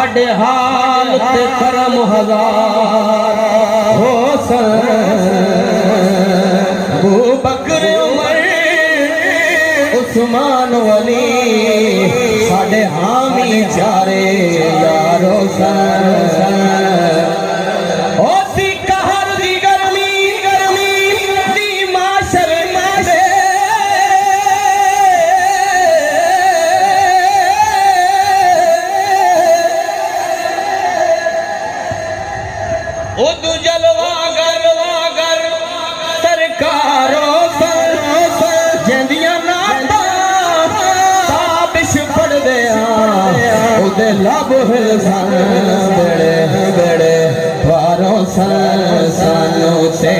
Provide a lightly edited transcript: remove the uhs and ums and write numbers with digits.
साढ़े हाल ते करम हजार हो अबू बकर उमर उस्मान वली साढ़े हामी चारे यारो उदू जलवागर सरकारो जंदियां नाता ताबिश पढ़ दिया उदे लब हिलसन बड़े बड़े वारों सानू से